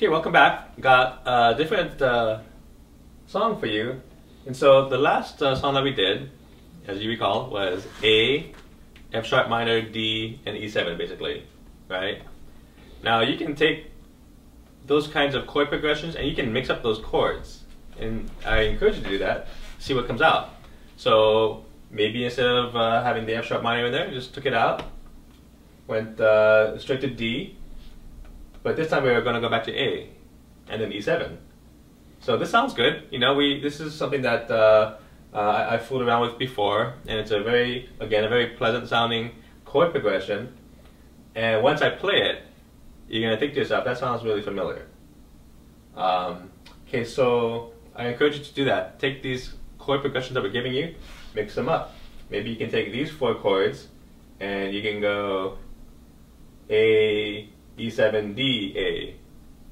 Okay, welcome back. Got a different song for you. And so the last song that we did, as you recall, was A, F sharp minor, D, and E7 basically, right? Now you can take those kinds of chord progressions and you can mix up those chords. And I encourage you to do that, see what comes out. So maybe instead of having the F sharp minor in there, you just took it out, went straight to D, but this time we're going to go back to A, and then E7. So this sounds good. You know, this is something that I fooled around with before, and it's a very pleasant sounding chord progression. And once I play it, you're going to think to yourself, that sounds really familiar. Okay, so I encourage you to do that. Take these chord progressions that we're giving you, mix them up. Maybe you can take these 4 chords, and you can go A, E7, D, A,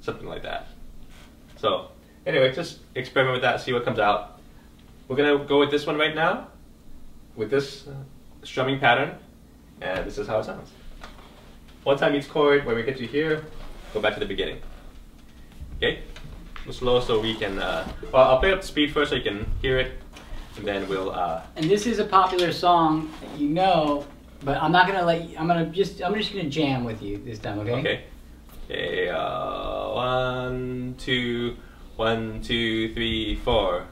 something like that. So anyway, just experiment with that, see what comes out. We're going to go with this one right now, with this strumming pattern, and this is how it sounds. One time each chord, when we get to here, go back to the beginning. Okay? Slow so we can, well, I'll play up the speed first so you can hear it, and then we'll... And this is a popular song, you know, but I'm not gonna let you, I'm just gonna jam with you this time, okay? Okay. Okay, 1, 2, 1, 2, 3, 4.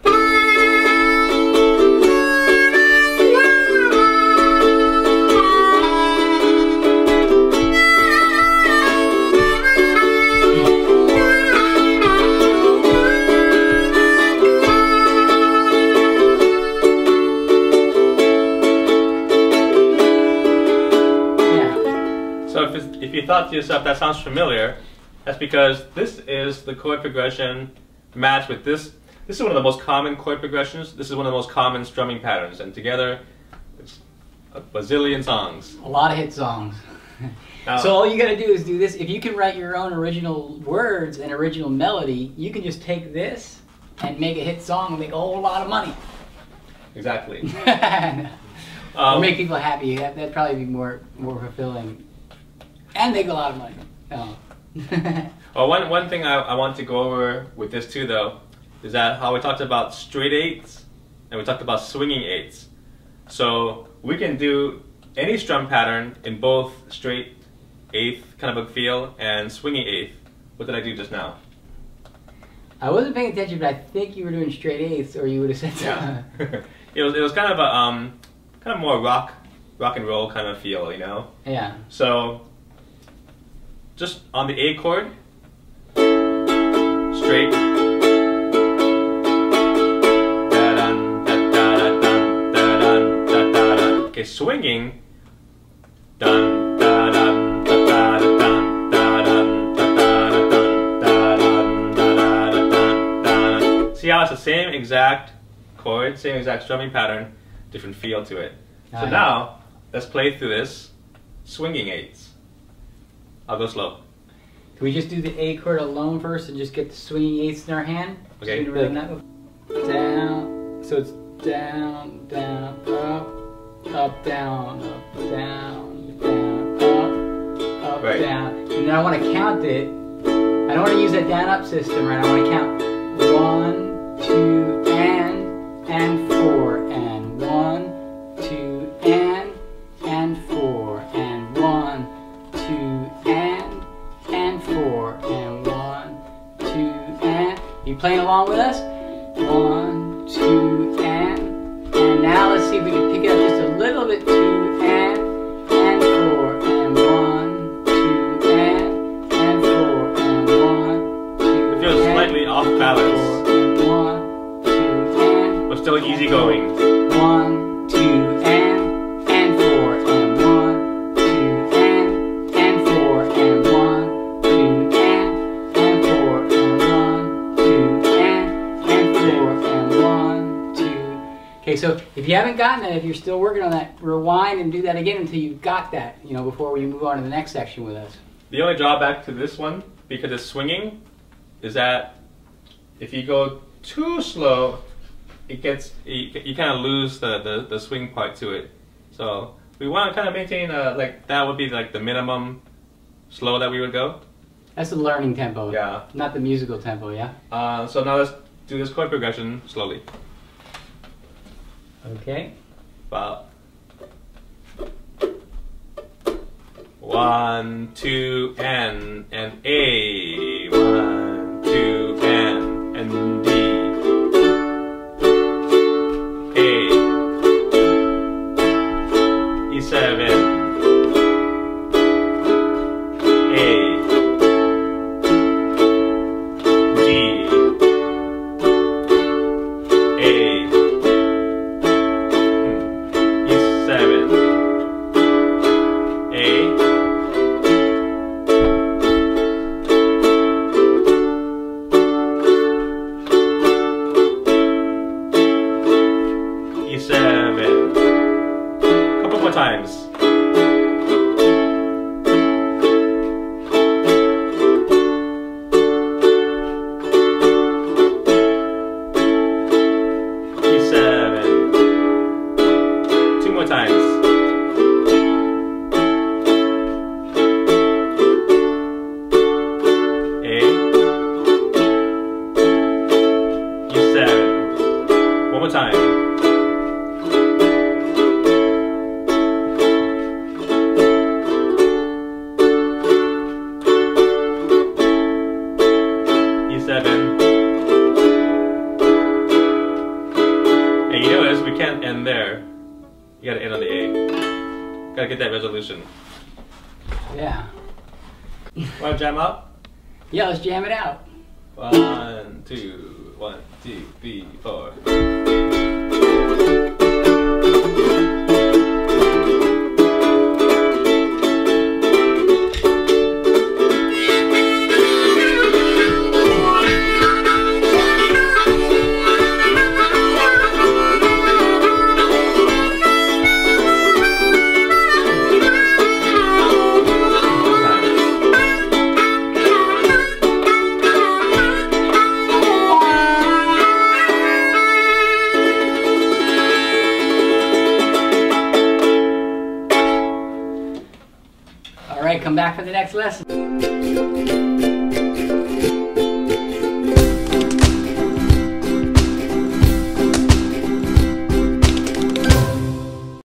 If you thought to yourself, that sounds familiar, that's because this is the chord progression matched with this. This is one of the most common chord progressions. This is one of the most common strumming patterns, and together it's a bazillion songs. A lot of hit songs. Now, so all you gotta do is do this. If you can write your own original words and original melody, you can just take this and make a hit song and make a whole lot of money. Exactly. Or make people happy. That'd probably be more fulfilling. And make a lot of money. Oh. Well, one thing I want to go over with this too, though, is that how we talked about straight 8s and we talked about swinging 8s. So we can do any strum pattern in both straight 8th kind of a feel and swinging 8th. What did I do just now? I wasn't paying attention, but I think you were doing straight 8ths, or you would have said so. Yeah. it was kind of a more rock and roll kind of feel, you know? Yeah. So just on the A chord, straight, okay, swinging, dun, da, dun, da, da, dun, da, dun, da, da, dun, da, dun, da, dun, da. See how it's the same exact chord, same exact strumming pattern, different feel to it. So now, let's play through this swinging 8s. I'll go slow. Can we just do the A chord alone first and just get the swinging 8ths in our hand? Okay. So down. So it's down, down, up, down, up, down, down, up, right. Down. And then I want to count it. I don't want to use that down-up system, right? I want to count 1, 2, and 4, and 1, 2, and 4, and 1, 2, and 4, and 1, 2, and. Are you playing along with us? 1, 2, and now let's see if we can pick it up just a little bit. 2, and 4, and 1, 2, and 4, and 1, 2. It feels slightly off balance. 4, and 1, 2, and. But still easy going. 1, 2, and 4, and 1, 2, and 4, and 1, 2, and 4, and 1, 2, and 4, and 1, 2. Okay, so if you haven't gotten it, if you're still working on that, rewind and do that again until you've got that, you know, before we move on to the next section with us. The only drawback to this one, because it's swinging, is that if you go too slow, it gets you kind of lose the swing part to it. So we want to kind of maintain like that would be like the minimum slow that we would go. That's the learning tempo. Yeah. Not the musical tempo, yeah? So now let's do this chord progression slowly. Okay. About 1, 2, and A. 1, 2, and D. A. E7. Couple more times. E7. 2 more times. A. E7. 1 more time. And you notice we can't end there. You gotta end on the A. Gotta get that resolution. Yeah. Wanna jam out? Yeah, let's jam it out. 1, 2, 1, 2, 3, 4. All right, come back for the next lesson.